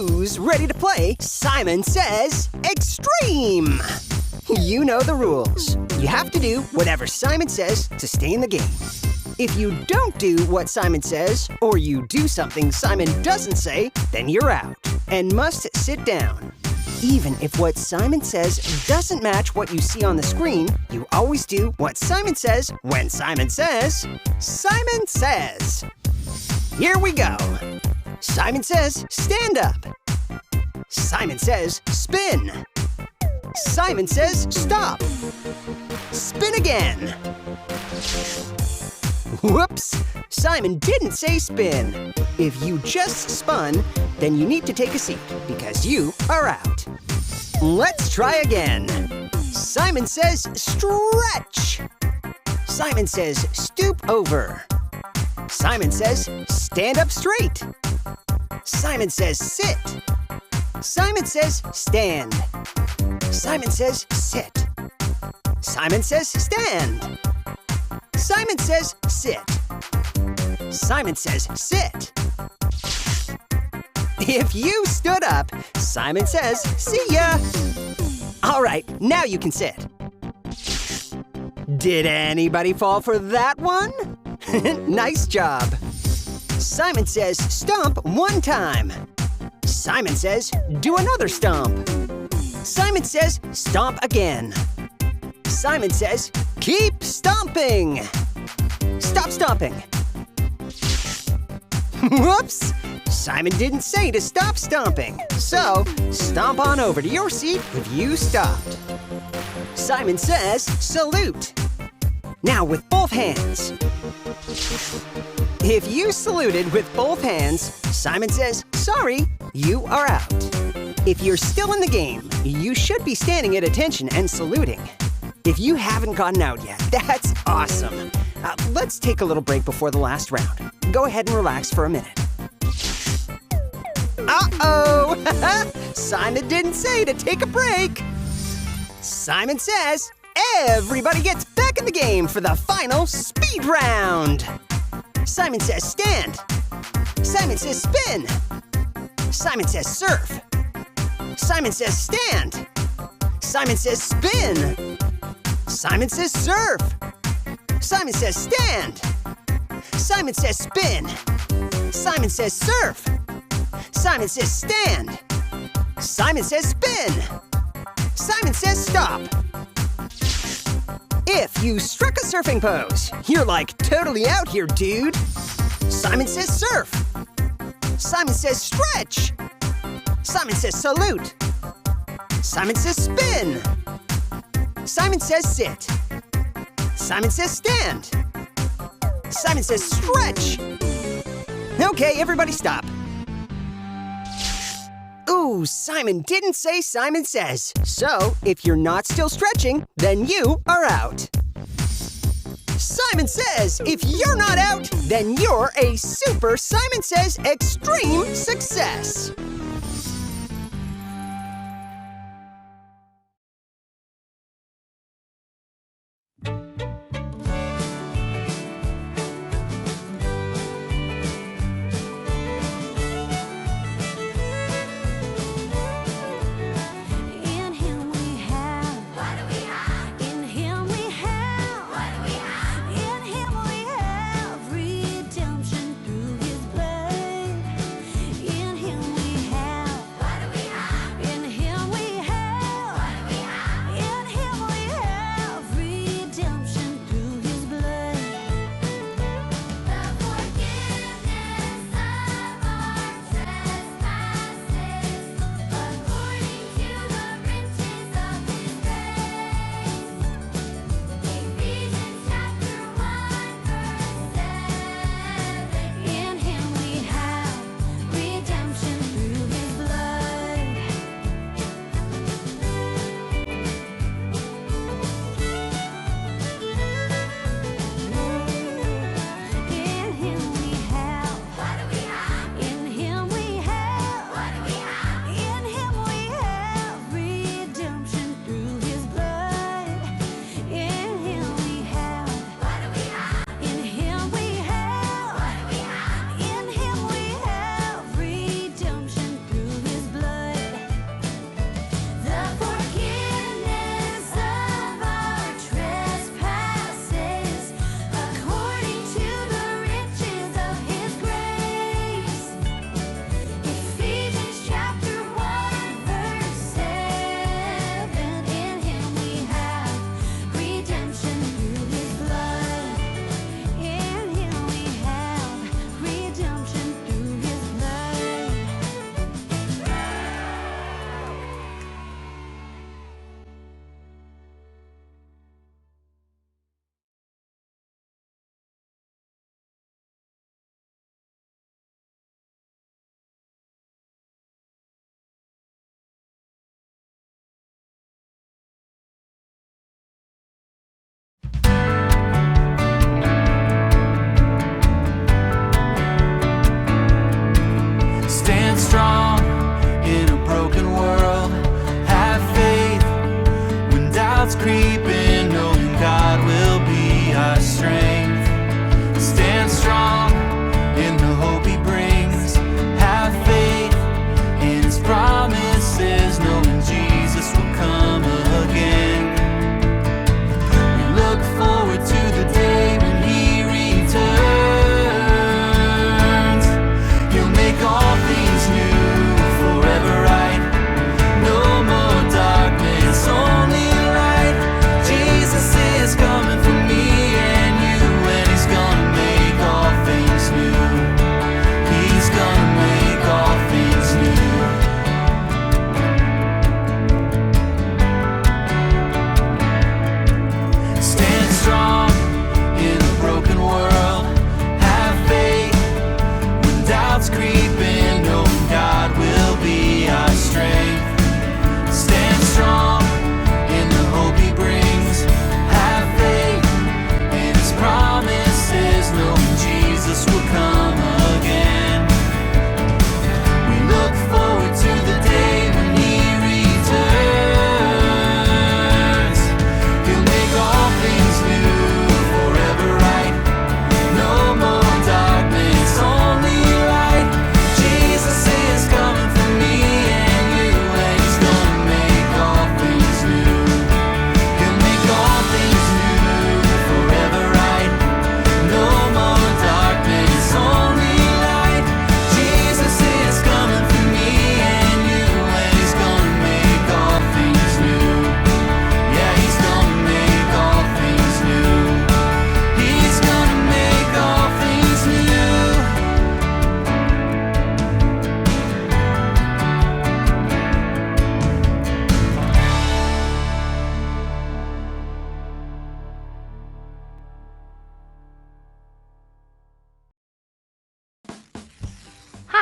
Who's ready to play Simon Says Extreme? You know the rules. You have to do whatever Simon says to stay in the game. If you don't do what Simon says, or you do something Simon doesn't say, then you're out and must sit down. Even if what Simon says doesn't match what you see on the screen, you always do what Simon says when Simon says, Simon Says. Here we go. Simon says, stand up. Simon says, spin. Simon says, stop. Spin again. Whoops! Simon didn't say spin. If you just spun, then you need to take a seat because you are out. Let's try again. Simon says stretch. Simon says stoop over. Simon says stand up straight. Simon says sit. Simon says stand. Simon says sit. Simon says stand. Simon says sit. Simon says sit. If you stood up, Simon says see ya. All right, now you can sit. Did anybody fall for that one? Nice job. Simon says stomp one time. Simon says do another stomp. Simon says stomp again. Simon says keep stomping. Stop stomping. Whoops! Simon didn't say to stop stomping, so stomp on over to your seat if you stopped. Simon says salute. Now with both hands. If you saluted with both hands, Simon says, sorry, you are out. If you're still in the game, you should be standing at attention and saluting. If you haven't gotten out yet, that's awesome. Let's take a little break before the last round. Go ahead and relax for a minute. Uh-oh! Simon didn't say to take a break. Simon says, everybody gets back in the game for the final speed round. Simon says stand. Simon says spin. Simon says surf. Simon says stand. Simon says spin. Simon says surf. Simon says stand. Simon says spin. Simon says surf. Simon says stand. Simon says spin. Simon says stop. If you struck a surfing pose, you're like totally out here, dude. Simon says surf. Simon says stretch. Simon says salute. Simon says spin. Simon says sit. Simon says stand. Simon says stretch. Okay, everybody stop. Ooh, Simon didn't say Simon says. So, if you're not still stretching, then you are out. Simon says, if you're not out, then you're a super Simon Says Extreme success. Redemption through his blood. In him we have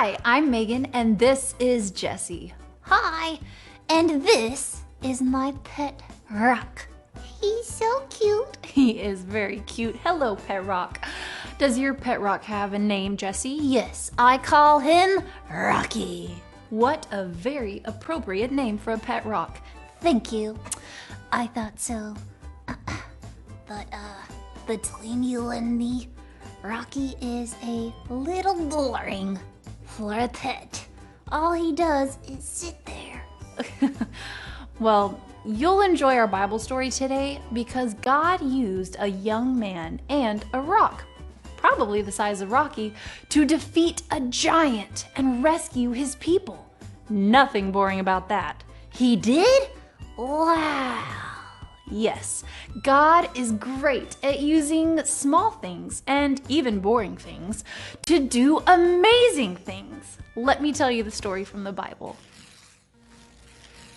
Hi, I'm Megan, and this is Jessie. Hi, and this is my pet Rock. He's so cute. He is very cute. Hello, Pet Rock. Does your Pet Rock have a name, Jessie? Yes, I call him Rocky. What a very appropriate name for a pet rock. Thank you. I thought so. But, between you and me, Rocky is a little boring for a pet. All he does is sit there. Well, you'll enjoy our Bible story today because God used a young man and a rock, probably the size of Rocky, to defeat a giant and rescue his people. Nothing boring about that. He did? Wow. Yes, God is great at using small things and even boring things to do amazing things. Let me tell you the story from the Bible.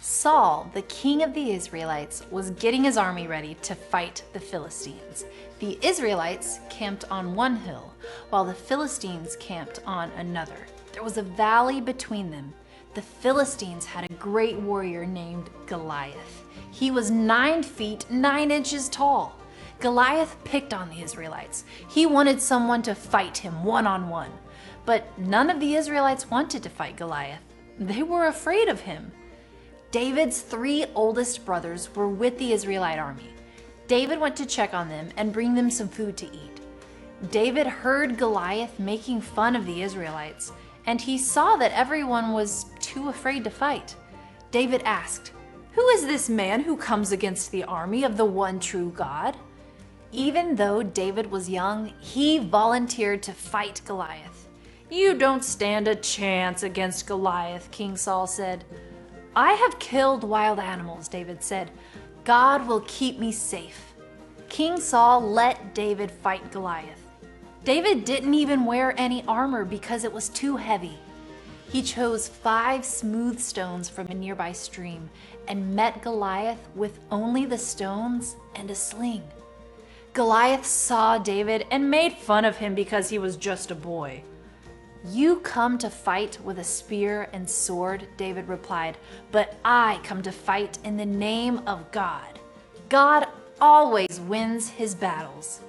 Saul, the king of the Israelites, was getting his army ready to fight the Philistines. The Israelites camped on one hill, while the Philistines camped on another. There was a valley between them. The Philistines had a great warrior named Goliath. He was 9 feet 9 inches tall. Goliath picked on the Israelites. He wanted someone to fight him one-on-one. But none of the Israelites wanted to fight Goliath. They were afraid of him. David's 3 oldest brothers were with the Israelite army. David went to check on them and bring them some food to eat. David heard Goliath making fun of the Israelites, and he saw that everyone was too afraid to fight. David asked, "Who is this man who comes against the army of the one true God?" Even though David was young, he volunteered to fight Goliath. "You don't stand a chance against Goliath," King Saul said. "I have killed wild animals," David said. "God will keep me safe." King Saul let David fight Goliath. David didn't even wear any armor because it was too heavy. He chose 5 smooth stones from a nearby stream and met Goliath with only the stones and a sling. Goliath saw David and made fun of him because he was just a boy. "You come to fight with a spear and sword," David replied, "but I come to fight in the name of God. God always wins his battles."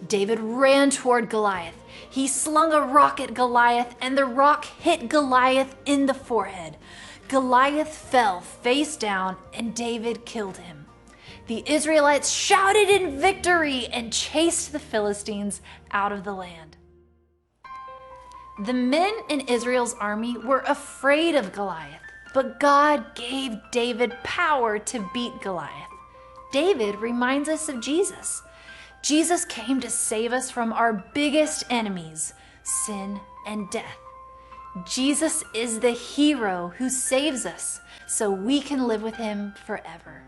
David ran toward Goliath. He slung a rock at Goliath, and the rock hit Goliath in the forehead. Goliath fell face down, and David killed him. The Israelites shouted in victory and chased the Philistines out of the land. The men in Israel's army were afraid of Goliath, but God gave David power to beat Goliath. David reminds us of Jesus. Jesus came to save us from our biggest enemies, sin and death. Jesus is the hero who saves us so we can live with him forever.